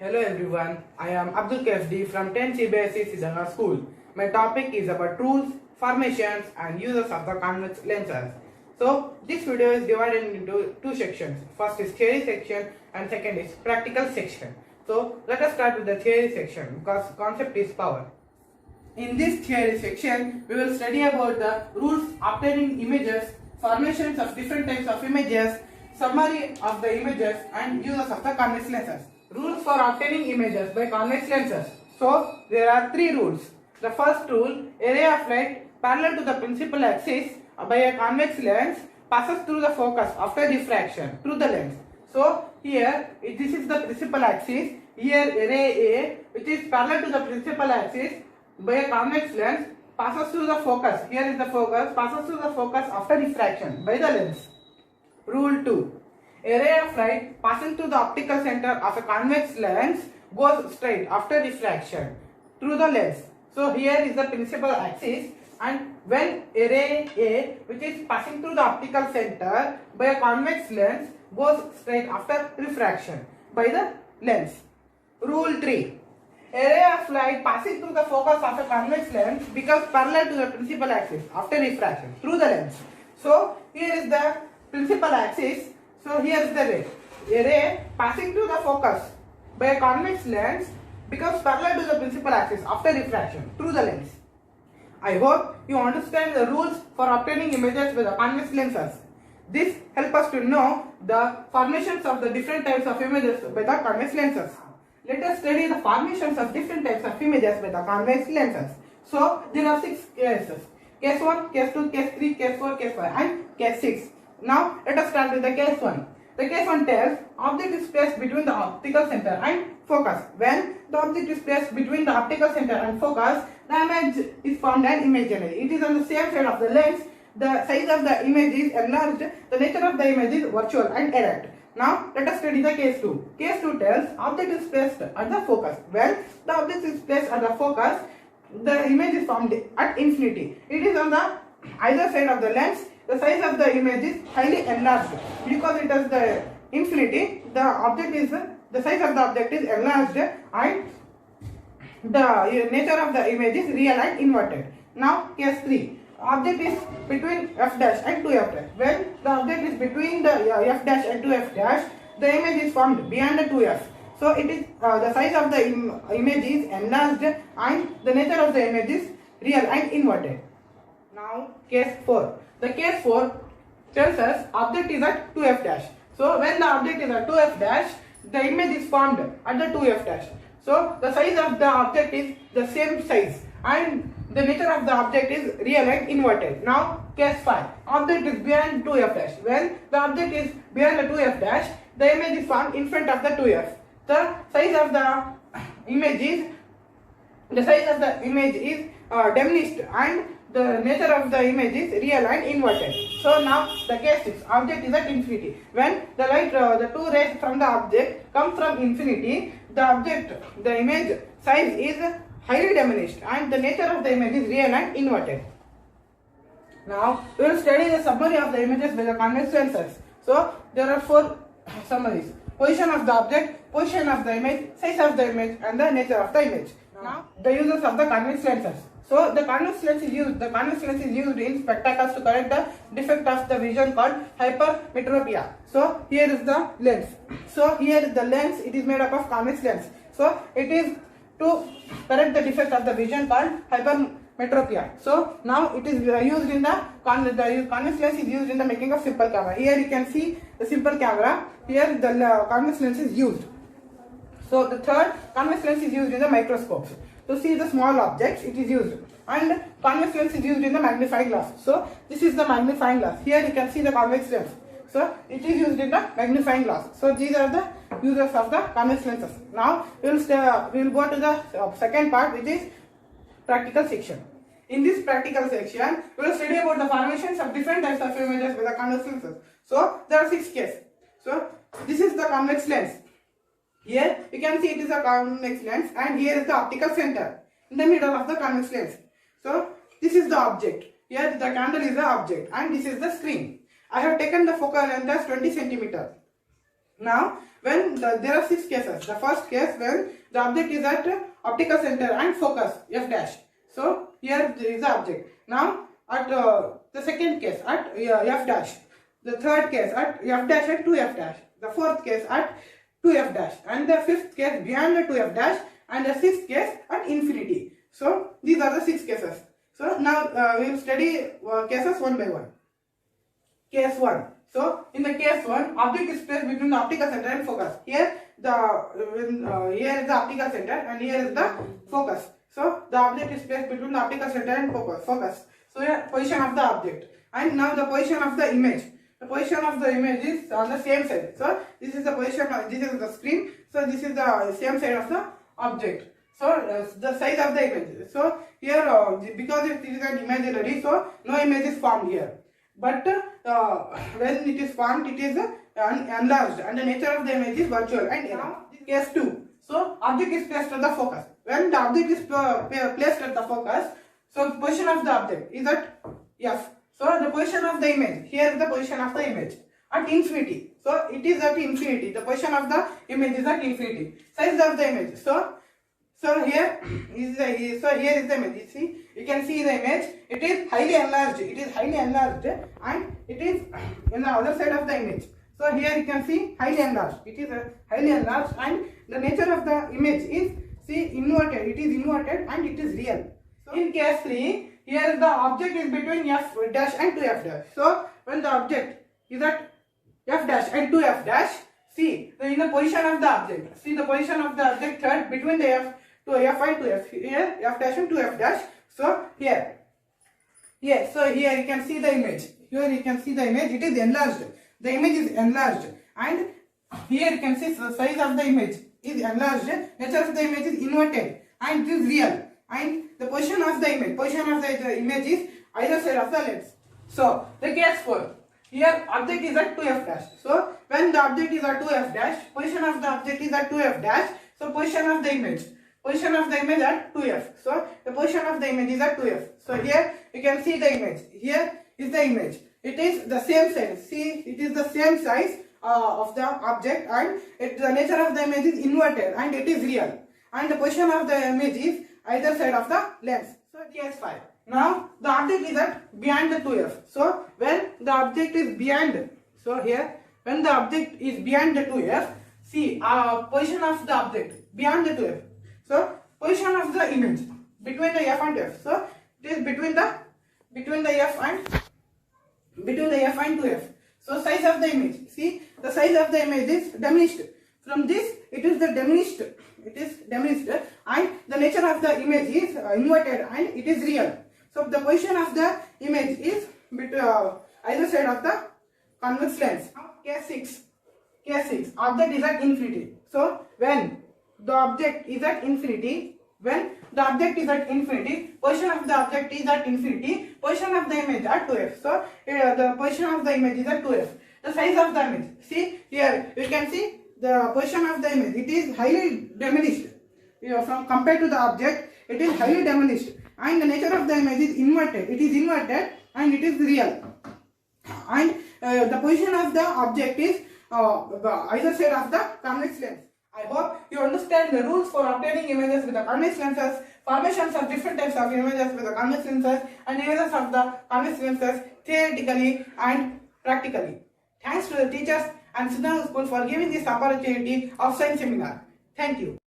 Hello everyone, I am Abdul from 10th CBSE Sidanga School. My topic is about rules, formations and uses of the convex lenses. So this video is divided into two sections. First is theory section and second is practical section. So let us start with the theory section because concept is power. In this theory section, we will study about the rules obtaining images, formations of different types of images, summary of the images and uses of the convex lenses. Rules for obtaining images by convex lenses. So, there are three rules. The first rule, a ray of light parallel to the principal axis by a convex lens passes through the focus after diffraction through the lens. So, here, this is the principal axis. Here, a ray A, which is parallel to the principal axis by a convex lens, passes through the focus. Here is the focus, passes through the focus after diffraction by the lens. Rule 2. A ray of light passing through the optical center of a convex lens goes straight after diffraction through the lens. So here is the principal axis, and when a ray A, which is passing through the optical center by a convex lens, goes straight after refraction by the lens. Rule 3. A ray of light passing through the focus of a convex lens becomes parallel to the principal axis after refraction through the lens. So here is the principal axis. So here is the ray. A ray passing through the focus by a convex lens becomes parallel to the principal axis after refraction through the lens. I hope you understand the rules for obtaining images with the convex lenses. This helps us to know the formations of the different types of images by the convex lenses. Let us study the formations of different types of images by the convex lenses. So there are 6 cases. Case 1, case 2, case 3, case 4, case 5 and case 6. Now let us start with the case 1. The case 1 tells object is placed between the optical center and focus. When the object is placed between the optical center and focus, the image is formed and imaginary. It is on the same side of the lens. The size of the image is enlarged. The nature of the image is virtual and erect. Now let us study the case 2. Case 2 tells object is placed at the focus. When the object is placed at the focus, the image is formed at infinity. It is on the either side of the lens. The size of the image is highly enlarged because it has the infinity. The size of the object is enlarged and the nature of the image is real and inverted. Now case 3. Object is between f dash and 2f dash. When the object is between the f dash and 2f dash, the image is formed beyond the 2f. So it is the size of the image is enlarged and the nature of the image is real and inverted. Now case 4. The case 4 tells us object is at 2f dash. So when the object is at 2f dash, the image is formed at the 2f dash. So the size of the object is the same size and the nature of the object is real and inverted. Now case 5. Object is beyond 2f dash. When the object is beyond the 2f dash, the image is formed in front of the 2f. The size of the image is diminished and the nature of the image is real and inverted. So now the case 6. Object is at infinity. When the light, the two rays from the object come from infinity, the image size is highly diminished and the nature of the image is real and inverted. Now we will study the summary of the images by the convex lenses. So there are 4 summaries: position of the object, position of the image, size of the image and the nature of the image. Now the uses of the convex lenses. So the convex lens is used in spectacles to correct the defect of the vision called hypermetropia. So here is the lens. So here is the lens. It is made up of convex lens. So it is to correct the defect of the vision called hypermetropia. So now it is used in the convex lens is used in the making of simple camera. Here you can see the simple camera. Here the convex lens is used. So the third, convex lens is used in the microscopes. To see the small objects, it is used. And convex lens is used in the magnifying glass. So this is the magnifying glass. Here you can see the convex lens. So it is used in the magnifying glass. So these are the uses of the convex lenses. Now we will go to the second part, which is practical section. In this practical section, we will study about the formations of different types of images with the convex lenses. So there are 6 cases. So this is the convex lens. Here you can see it is a convex lens and here is the optical center in the middle of the convex lens. So this is the object. Here the candle is the object and this is the screen. I have taken the focal length as 20 centimeters. Now, when there are 6 cases. The first case when the object is at optical center and focus f dash. So here there is the object. Now at the second case at f dash. The third case at f dash and 2f dash. The fourth case at 2f dash, and the fifth case beyond the 2f dash, and the sixth case at infinity. So these are the 6 cases. So now we will study cases one by one. Case 1. So in the case 1, object is placed between the optical center and focus. Here here is the optical center and here is the focus. So the object is placed between the optical center and focus. So here position of the object, and now the position of the image. The position of the image is on the same side. So this is the position of, this is the screen. So this is the same side of the object. So the size of the image. So here because it is an imaginary, so no image is formed here. But when it is formed, it is enlarged, and the nature of the image is virtual. And now case 2. So object is placed at the focus. When the object is placed at the focus, so the position of the object is at f. So the position of the image, here is the position of the image at infinity. So it is at infinity. The position of the image is at infinity. Size of the image. So here is the image. You can see the image. It is highly enlarged. And it is in the other side of the image. So here you can see highly enlarged. It is highly enlarged, and the nature of the image is inverted. It is inverted and it is real. So in case 3, here the object is between f dash and 2f dash. So when the object is at f dash and 2f dash, see in the position of the object. See the position of the object third between the f to f and 2f. Here f dash and 2f dash. So here. So here you can see the image. Here you can see the image. It is enlarged. The image is enlarged, and here you can see the size of the image is enlarged. Nature of the image is inverted, and it is real. And the position of the image is either side of the lens. So the case 4. Here object is at 2f dash. So when the object is at 2f dash, position of the object is at 2f dash. So position of the image at 2f. So the position of the image is at 2f. So here you can see the image. Here is the image. It is the same size. See, it is the same size of the object, and the nature of the image is inverted and it is real. And the position of the image is either side of the lens. So case 5. Now the object is at beyond the 2f. So when the object is beyond, so here when the object is beyond the 2f, see position of the object beyond the 2f. So position of the image between the f and f. So it is between the f and 2f. So size of the image. See, the size of the image is diminished. From this, it is diminished, and the nature of the image is inverted and it is real. So the position of the image is between either side of the convex lens. Case 6. Object is at infinity. So when the object is at infinity, position of the object is at infinity, position of the image at 2f. So the position of the image is at 2f. The size of the image. See here you can see the position of the image. It is highly diminished. From compared to the object, it is highly diminished, and the nature of the image is inverted. It is inverted and it is real. And the position of the object is either side of the convex lens. I hope you understand the rules for obtaining images with the convex lenses, formations of different types of images with the convex lenses, and images of the convex lenses theoretically and practically. Thanks to the teachers and Siddham School for giving this opportunity of science seminar. Thank you.